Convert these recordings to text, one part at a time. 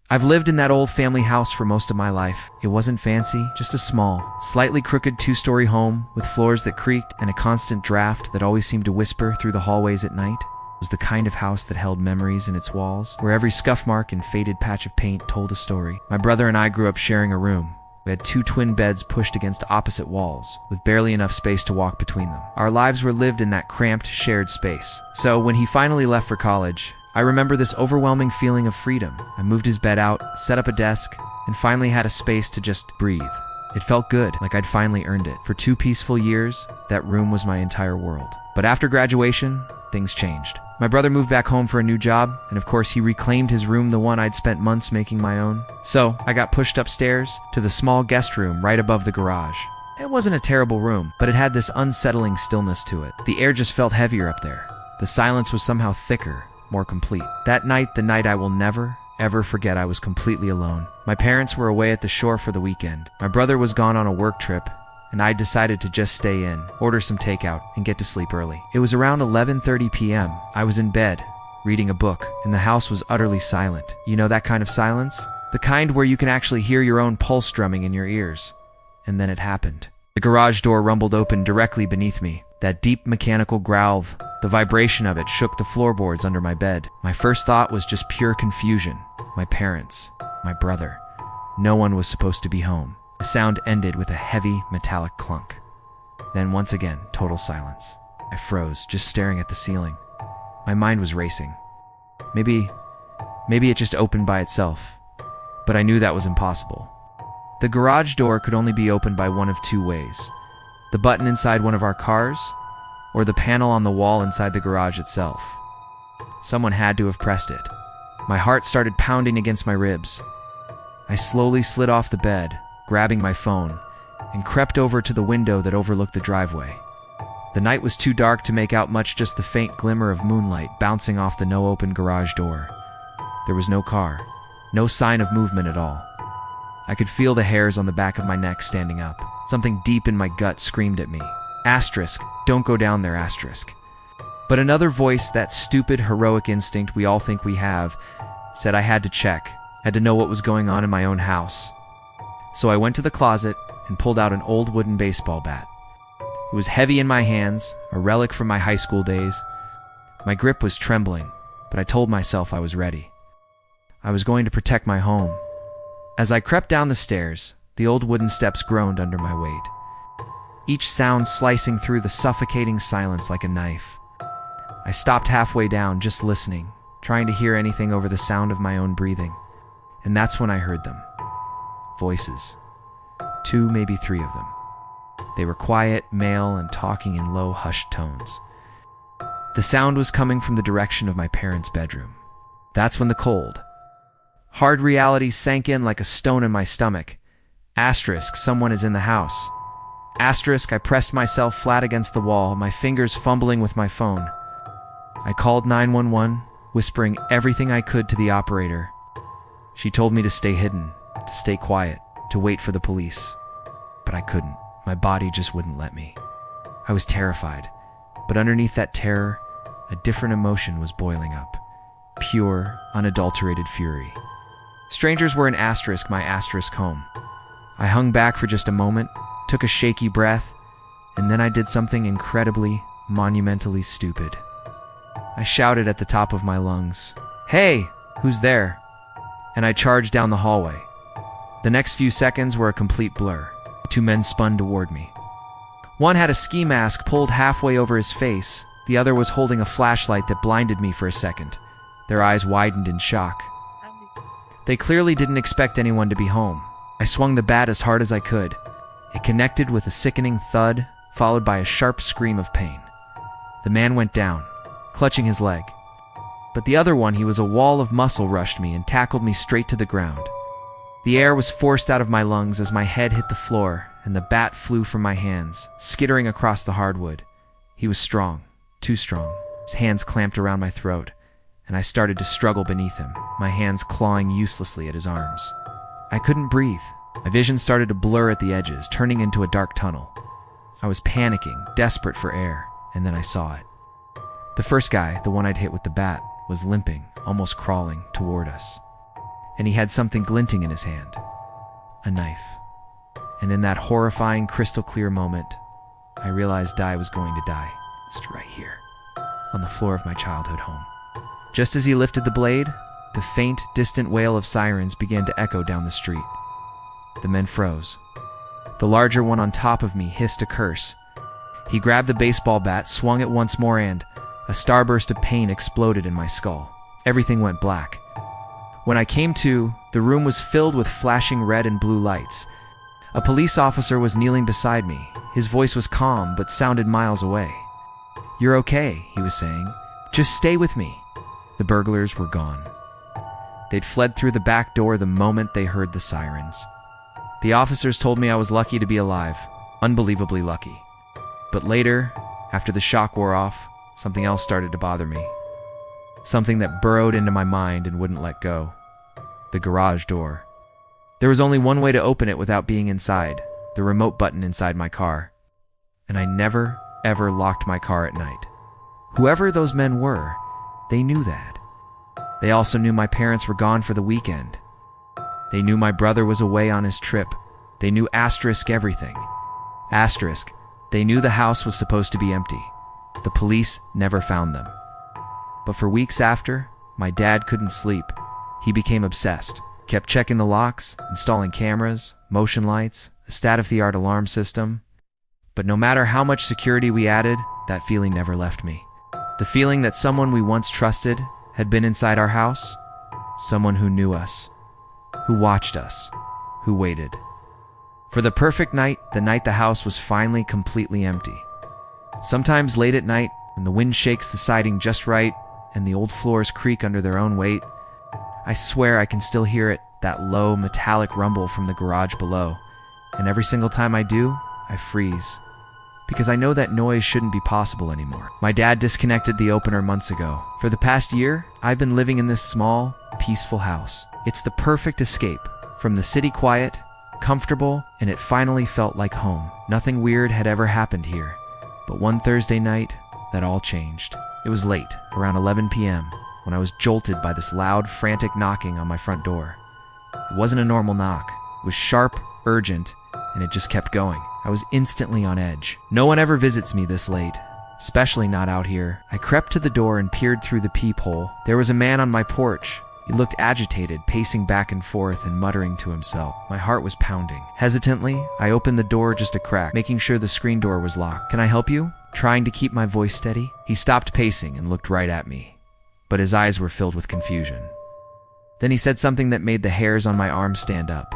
I've lived in that old family house for most of my life. It wasn't fancy, just a small, slightly crooked two-story home with floors that creaked and a constant draft that always seemed to whisper through the hallways at night. It was the kind of house that held memories in its walls, where every scuff mark and faded patch of paint told a story. My brother and I grew up sharing a room. We had two twin beds pushed against opposite walls, with barely enough space to walk between them. Our lives were lived in that cramped, shared space. So when he finally left for college, I remember this overwhelming feeling of freedom. I moved his bed out, set up a desk, and finally had a space to just breathe. It felt good, like I'd finally earned it. For 2 peaceful years, that room was my entire world. But after graduation, things changed. My brother moved back home for a new job, and of course he reclaimed his room, the one I'd spent months making my own. So I got pushed upstairs to the small guest room right above the garage. It wasn't a terrible room, but it had this unsettling stillness to it. The air just felt heavier up there. The silence was somehow thicker, more complete. That night, the night I will never, ever forget, I was completely alone. My parents were away at the shore for the weekend. My brother was gone on a work trip, and I decided to just stay in, order some takeout, and get to sleep early. It was around 11:30 p.m. I was in bed, reading a book, and the house was utterly silent. You know that kind of silence? The kind where you can actually hear your own pulse drumming in your ears. And then it happened. The garage door rumbled open directly beneath me. That deep mechanical growl, the vibration of it shook the floorboards under my bed. My first thought was just pure confusion. My parents, my brother. No one was supposed to be home. The sound ended with a heavy, metallic clunk. Then once again, total silence. I froze, just staring at the ceiling. My mind was racing. Maybe it just opened by itself. But I knew that was impossible. The garage door could only be opened by one of 2 ways. The button inside one of our cars, or the panel on the wall inside the garage itself. Someone had to have pressed it. My heart started pounding against my ribs. I slowly slid off the bed, grabbing my phone, and crept over to the window that overlooked the driveway. The night was too dark to make out much, just the faint glimmer of moonlight bouncing off the no-open garage door. There was no car, no sign of movement at all. I could feel the hairs on the back of my neck standing up. Something deep in my gut screamed at me. Asterisk, don't go down there, asterisk. But another voice, that stupid, heroic instinct we all think we have, said I had to check, had to know what was going on in my own house. So I went to the closet and pulled out an old wooden baseball bat. It was heavy in my hands, a relic from my high school days. My grip was trembling, but I told myself I was ready. I was going to protect my home. As I crept down the stairs, the old wooden steps groaned under my weight, each sound slicing through the suffocating silence like a knife. I stopped halfway down, just listening, trying to hear anything over the sound of my own breathing. And that's when I heard them. Voices. 2, maybe 3 of them. They were quiet, male, and talking in low, hushed tones. The sound was coming from the direction of my parents' bedroom. That's when the cold, hard reality sank in like a stone in my stomach. Asterisk, someone is in the house. Asterisk, I pressed myself flat against the wall, my fingers fumbling with my phone. I called 911, whispering everything I could to the operator. She told me to stay hidden, to stay quiet, to wait for the police. But I couldn't. My body just wouldn't let me. I was terrified, but underneath that terror, a different emotion was boiling up. Pure, unadulterated fury. Strangers were an asterisk, my asterisk home. I hung back for just a moment, took a shaky breath, and then I did something incredibly, monumentally stupid. I shouted at the top of my lungs, "Hey, who's there?" And I charged down the hallway. The next few seconds were a complete blur. 2 men spun toward me. One had a ski mask pulled halfway over his face. The other was holding a flashlight that blinded me for a second. Their eyes widened in shock. They clearly didn't expect anyone to be home. I swung the bat as hard as I could. It connected with a sickening thud, followed by a sharp scream of pain. The man went down, clutching his leg. But the other one, he was a wall of muscle, rushed me and tackled me straight to the ground. The air was forced out of my lungs as my head hit the floor, and the bat flew from my hands, skittering across the hardwood. He was strong, too strong. His hands clamped around my throat, and I started to struggle beneath him, my hands clawing uselessly at his arms. I couldn't breathe. My vision started to blur at the edges, turning into a dark tunnel. I was panicking, desperate for air, and then I saw it. The first guy, the one I'd hit with the bat, was limping, almost crawling, toward us. and he had something glinting in his hand. A knife. And in that horrifying, crystal-clear moment, I realized Dai was going to die. Just right here, on the floor of my childhood home. Just as he lifted the blade, the faint, distant wail of sirens began to echo down the street. The men froze. The larger one on top of me hissed a curse. He grabbed the baseball bat, swung it once more, and a starburst of pain exploded in my skull. Everything went black. When I came to, the room was filled with flashing red and blue lights. A police officer was kneeling beside me. His voice was calm, but sounded miles away. "You're okay," he was saying. "Just stay with me." The burglars were gone. They'd fled through the back door the moment they heard the sirens. The officers told me I was lucky to be alive, unbelievably lucky. But later, after the shock wore off, something else started to bother me. Something that burrowed into my mind and wouldn't let go. The garage door. There was only one way to open it without being inside, the remote button inside my car. And I never, ever locked my car at night. Whoever those men were, they knew that. They also knew my parents were gone for the weekend. They knew my brother was away on his trip. They knew asterisk everything. Asterisk, they knew the house was supposed to be empty. The police never found them. But for weeks after, my dad couldn't sleep. He became obsessed. Kept checking the locks, installing cameras, motion lights, a state-of-the-art alarm system. But no matter how much security we added, that feeling never left me. The feeling that someone we once trusted had been inside our house. Someone who knew us, who watched us, who waited. For the perfect night, the night the house was finally completely empty. Sometimes late at night, when the wind shakes the siding just right and the old floors creak under their own weight, I swear I can still hear it, that low, metallic rumble from the garage below. And every single time I do, I freeze. Because I know that noise shouldn't be possible anymore. My dad disconnected the opener months ago. For the past year, I've been living in this small, peaceful house. It's the perfect escape from the city quiet, comfortable, and it finally felt like home. Nothing weird had ever happened here. But one Thursday night, that all changed. It was late, around 11 p.m., when I was jolted by this loud, frantic knocking on my front door. It wasn't a normal knock. It was sharp, urgent, and it just kept going. I was instantly on edge. No one ever visits me this late, especially not out here. I crept to the door and peered through the peephole. There was a man on my porch. He looked agitated, pacing back and forth and muttering to himself. My heart was pounding. Hesitantly, I opened the door just a crack, making sure the screen door was locked. "Can I help you?" Trying to keep my voice steady. He stopped pacing and looked right at me, but his eyes were filled with confusion. Then he said something that made the hairs on my arms stand up.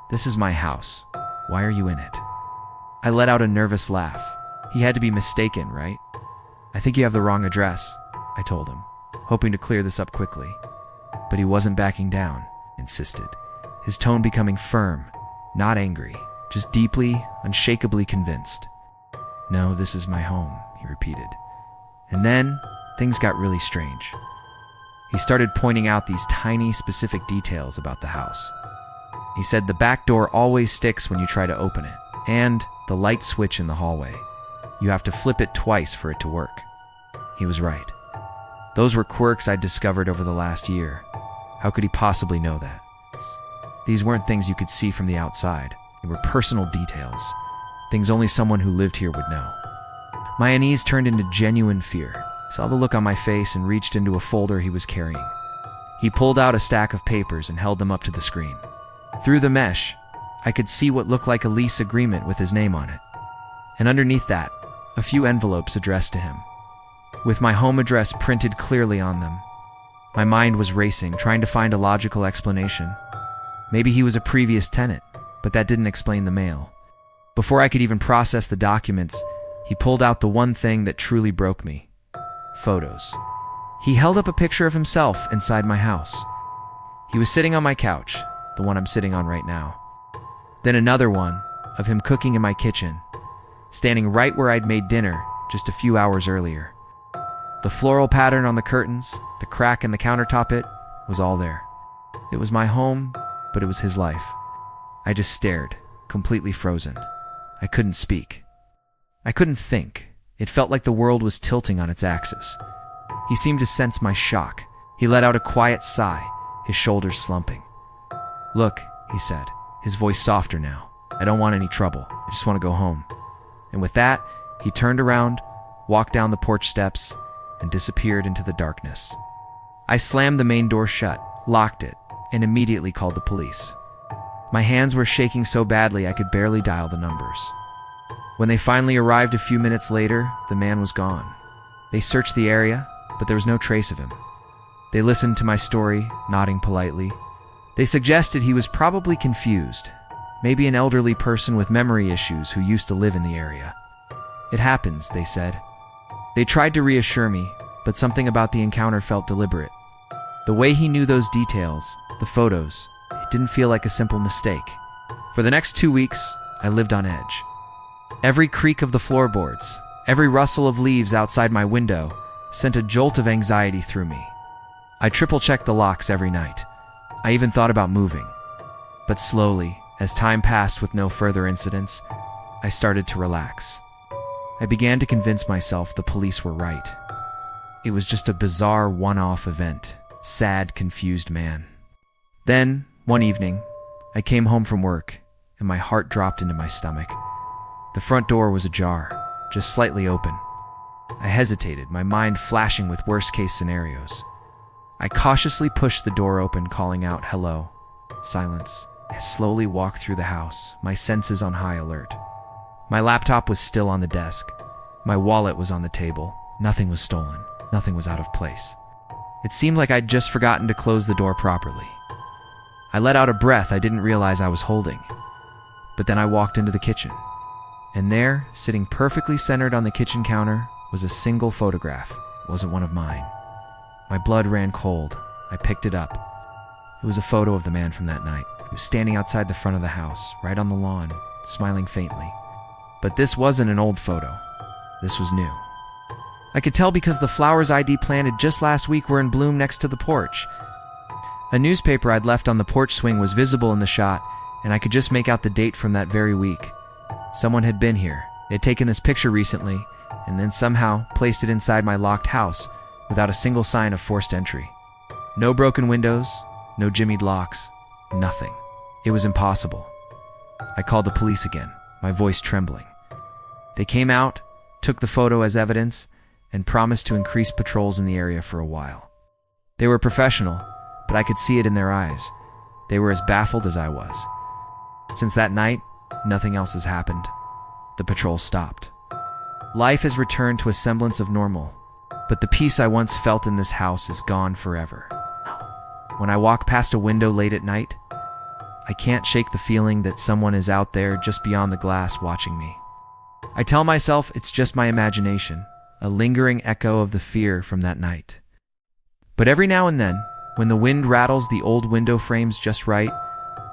"This is my house. Why are you in it?" I let out a nervous laugh. He had to be mistaken, right? "I think you have the wrong address," I told him, hoping to clear this up quickly. But he wasn't backing down, insisted, his tone becoming firm, not angry, just deeply, unshakably convinced. "No, this is my home," he repeated. And then, things got really strange. He started pointing out these tiny, specific details about the house. He said the back door always sticks when you try to open it, and the light switch in the hallway. You have to flip it twice for it to work. He was right. Those were quirks I'd discovered over the last year. How could he possibly know that? These weren't things you could see from the outside. They were personal details, things only someone who lived here would know. My unease turned into genuine fear. I saw the look on my face and reached into a folder he was carrying. He pulled out a stack of papers and held them up to the screen. Through the mesh, I could see what looked like a lease agreement with his name on it. And underneath that, a few envelopes addressed to him, with my home address printed clearly on them. My mind was racing, trying to find a logical explanation. Maybe he was a previous tenant, but that didn't explain the mail. Before I could even process the documents, he pulled out the one thing that truly broke me. Photos. He held up a picture of himself inside my house. He was sitting on my couch, the one I'm sitting on right now. Then another one of him cooking in my kitchen, standing right where I'd made dinner just a few hours earlier. The floral pattern on the curtains, the crack in the countertop, it was all there. It was my home, but it was his life. I just stared, completely frozen. I couldn't speak. I couldn't think. It felt like the world was tilting on its axis. He seemed to sense my shock. He let out a quiet sigh, his shoulders slumping. "Look," he said, his voice softer now. "I don't want any trouble. I just want to go home." And with that, he turned around, walked down the porch steps, and disappeared into the darkness. I slammed the main door shut, locked it, and immediately called the police. My hands were shaking so badly I could barely dial the numbers. When they finally arrived a few minutes later, the man was gone. They searched the area, but there was no trace of him. They listened to my story, nodding politely. They suggested he was probably confused, maybe an elderly person with memory issues who used to live in the area. "It happens," they said. They tried to reassure me, but something about the encounter felt deliberate. The way he knew those details, the photos, it didn't feel like a simple mistake. For the next 2 weeks, I lived on edge. Every creak of the floorboards, every rustle of leaves outside my window sent a jolt of anxiety through me. I triple-checked the locks every night. I even thought about moving. But slowly, as time passed with no further incidents, I started to relax. I began to convince myself the police were right. It was just a bizarre one-off event. Sad, confused man. Then, one evening, I came home from work, and my heart dropped into my stomach. The front door was ajar, just slightly open. I hesitated, my mind flashing with worst-case scenarios. I cautiously pushed the door open, calling out, "Hello." Silence. I slowly walked through the house, my senses on high alert. My laptop was still on the desk. My wallet was on the table. Nothing was stolen. Nothing was out of place. It seemed like I'd just forgotten to close the door properly. I let out a breath I didn't realize I was holding. But then I walked into the kitchen. And there, sitting perfectly centered on the kitchen counter, was a single photograph. It wasn't one of mine. My blood ran cold. I picked it up. It was a photo of the man from that night. He was standing outside the front of the house, right on the lawn, smiling faintly. But this wasn't an old photo. This was new. I could tell because the flowers I'd planted just last week were in bloom next to the porch. A newspaper I'd left on the porch swing was visible in the shot, and I could just make out the date from that very week. Someone had been here. They had taken this picture recently, and then somehow placed it inside my locked house without a single sign of forced entry. No broken windows, no jimmied locks, nothing. It was impossible. I called the police again, my voice trembling. They came out, took the photo as evidence, and promised to increase patrols in the area for a while. They were professional, but I could see it in their eyes. They were as baffled as I was. Since that night, nothing else has happened. The patrol stopped. Life has returned to a semblance of normal, but the peace I once felt in this house is gone forever. When I walk past a window late at night, I can't shake the feeling that someone is out there just beyond the glass watching me. I tell myself it's just my imagination, a lingering echo of the fear from that night. But every now and then, when the wind rattles the old window frames just right,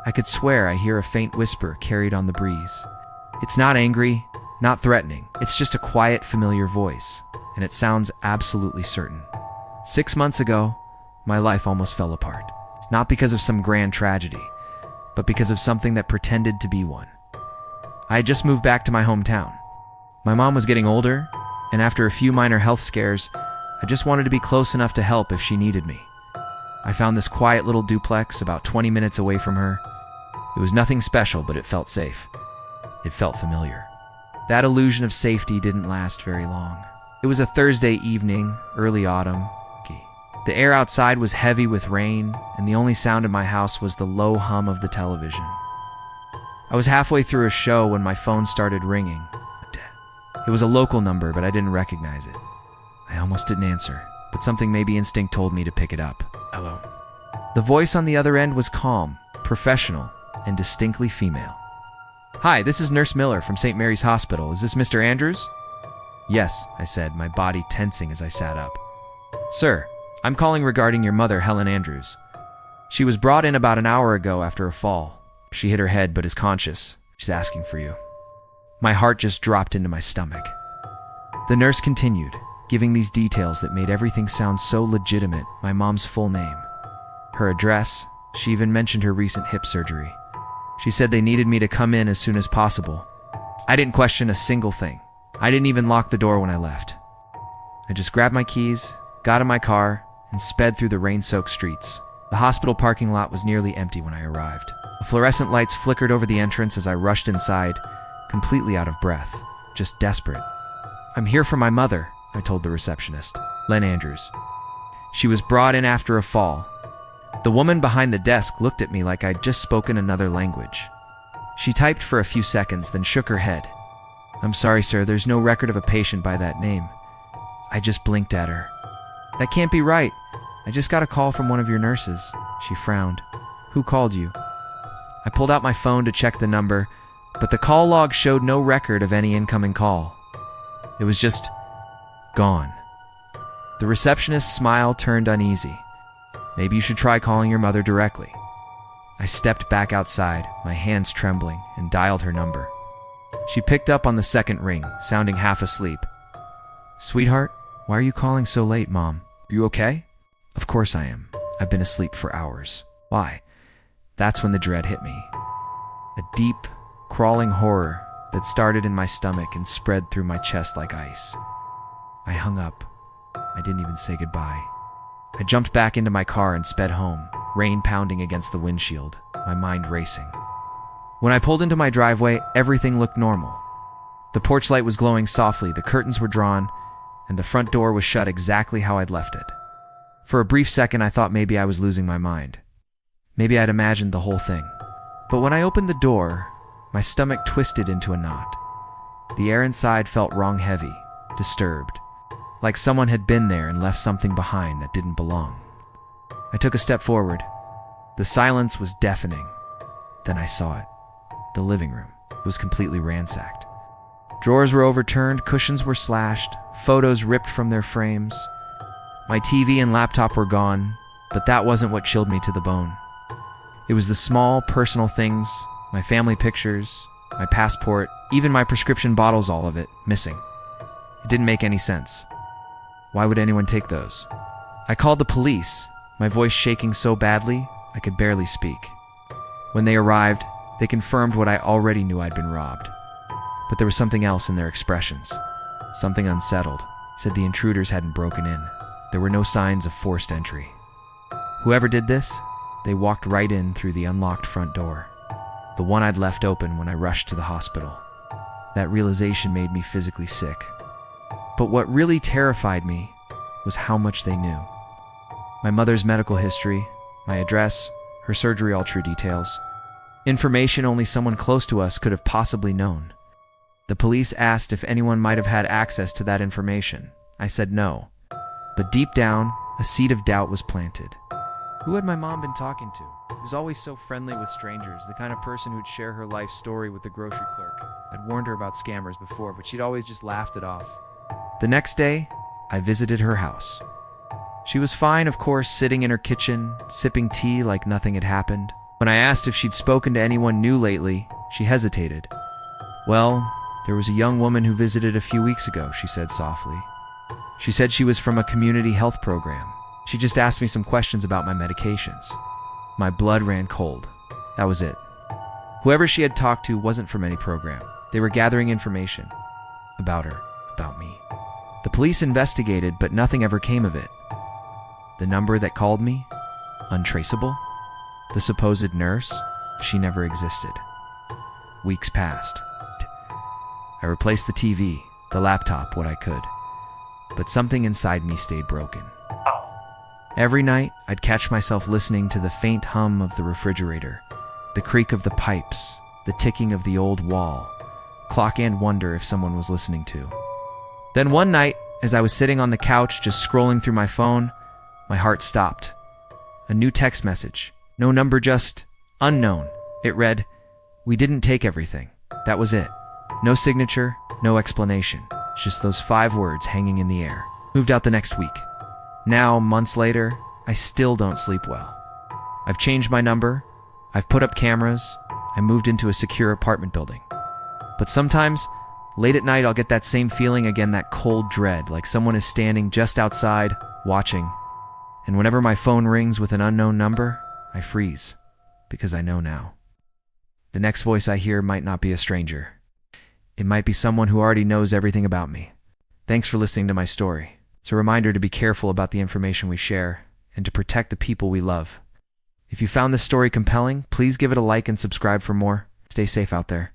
I could swear I hear a faint whisper carried on the breeze. It's not angry, not threatening. It's just a quiet, familiar voice, and it sounds absolutely certain. 6 months ago, my life almost fell apart. It's not because of some grand tragedy, but because of something that pretended to be one. I had just moved back to my hometown. My mom was getting older, and after a few minor health scares, I just wanted to be close enough to help if she needed me. I found this quiet little duplex about 20 minutes away from her. It was nothing special, but it felt safe. It felt familiar. That illusion of safety didn't last very long. It was a Thursday evening, early autumn. The air outside was heavy with rain, and the only sound in my house was the low hum of the television. I was halfway through a show when my phone started ringing. It was a local number, but I didn't recognize it. I almost didn't answer, but something, maybe instinct, told me to pick it up. "Hello." The voice on the other end was calm, professional, and distinctly female. "Hi, this is Nurse Miller from St. Mary's Hospital. Is this Mr. Andrews?" "Yes," I said, my body tensing as I sat up. "Sir, I'm calling regarding your mother, Helen Andrews. She was brought in about an hour ago after a fall. She hit her head but is conscious. She's asking for you." My heart just dropped into my stomach. The nurse continued, giving these details that made everything sound so legitimate. My mom's full name, her address. She even mentioned her recent hip surgery. She said they needed me to come in as soon as possible. I didn't question a single thing. I didn't even lock the door when I left. I just grabbed my keys, got in my car, and sped through the rain-soaked streets. The hospital parking lot was nearly empty when I arrived. The fluorescent lights flickered over the entrance as I rushed inside, completely out of breath, just desperate. "I'm here for my mother," I told the receptionist, Len Andrews. She was brought in after a fall. The woman behind the desk looked at me like I'd just spoken another language. She typed for a few seconds, then shook her head. "I'm sorry, sir, there's no record of a patient by that name." I just blinked at her. "That can't be right. I just got a call from one of your nurses." She frowned. "Who called you?" I pulled out my phone to check the number, but the call log showed no record of any incoming call. It was just gone. The receptionist's smile turned uneasy. "Maybe you should try calling your mother directly." I stepped back outside, my hands trembling, and dialed her number. She picked up on the second ring, sounding half asleep. "Sweetheart, why are you calling so late, Mom? Are you okay?" "Of course I am. I've been asleep for hours." "Why?" That's when the dread hit me. A deep, crawling horror that started in my stomach and spread through my chest like ice. I hung up. I didn't even say goodbye. I jumped back into my car and sped home, rain pounding against the windshield, my mind racing. When I pulled into my driveway, everything looked normal. The porch light was glowing softly, the curtains were drawn, and the front door was shut exactly how I'd left it. For a brief second, I thought maybe I was losing my mind. Maybe I'd imagined the whole thing. But when I opened the door, my stomach twisted into a knot. The air inside felt wrong, heavy, disturbed, like someone had been there and left something behind that didn't belong. I took a step forward. The silence was deafening. Then I saw it. The living room. It was completely ransacked. Drawers were overturned, cushions were slashed, photos ripped from their frames. My TV and laptop were gone, but that wasn't what chilled me to the bone. It was the small, personal things, my family pictures, my passport, even my prescription bottles, all of it, missing. It didn't make any sense. Why would anyone take those? I called the police, my voice shaking so badly I could barely speak. When they arrived, they confirmed what I already knew: I'd been robbed. But there was something else in their expressions. Something unsettled. Said the intruders hadn't broken in. There were no signs of forced entry. Whoever did this, they walked right in through the unlocked front door. The one I'd left open when I rushed to the hospital. That realization made me physically sick. But what really terrified me was how much they knew. My mother's medical history, my address, her surgery, all true details. Information only someone close to us could have possibly known. The police asked if anyone might have had access to that information. I said no. But deep down, a seed of doubt was planted. Who had my mom been talking to? She was always so friendly with strangers, the kind of person who'd share her life story with the grocery clerk. I'd warned her about scammers before, but she'd always just laughed it off. The next day, I visited her house. She was fine, of course, sitting in her kitchen, sipping tea like nothing had happened. When I asked if she'd spoken to anyone new lately, she hesitated. "Well, there was a young woman who visited a few weeks ago," she said softly. She said she was from a community health program. She just asked me some questions about my medications. My blood ran cold. That was it. Whoever she had talked to wasn't from any program. They were gathering information about her, about me. The police investigated, but nothing ever came of it. The number that called me? Untraceable? The supposed nurse? She never existed. Weeks passed. I replaced the TV, the laptop, what I could. But something inside me stayed broken. Every night, I'd catch myself listening to the faint hum of the refrigerator, the creak of the pipes, the ticking of the old wall, clock, and wonder if someone was listening too. Then one night, as I was sitting on the couch just scrolling through my phone, my heart stopped. A new text message. No number, just unknown. It read, "We didn't take everything. That was it. No signature, no explanation. Just those 5 words hanging in the air." Moved out the next week. Now, months later, I still don't sleep well. I've changed my number. I've put up cameras. I moved into a secure apartment building. But sometimes, late at night, I'll get that same feeling again, that cold dread, like someone is standing just outside, watching. And whenever my phone rings with an unknown number, I freeze, because I know now. The next voice I hear might not be a stranger. It might be someone who already knows everything about me. Thanks for listening to my story. It's a reminder to be careful about the information we share and to protect the people we love. If you found this story compelling, please give it a like and subscribe for more. Stay safe out there.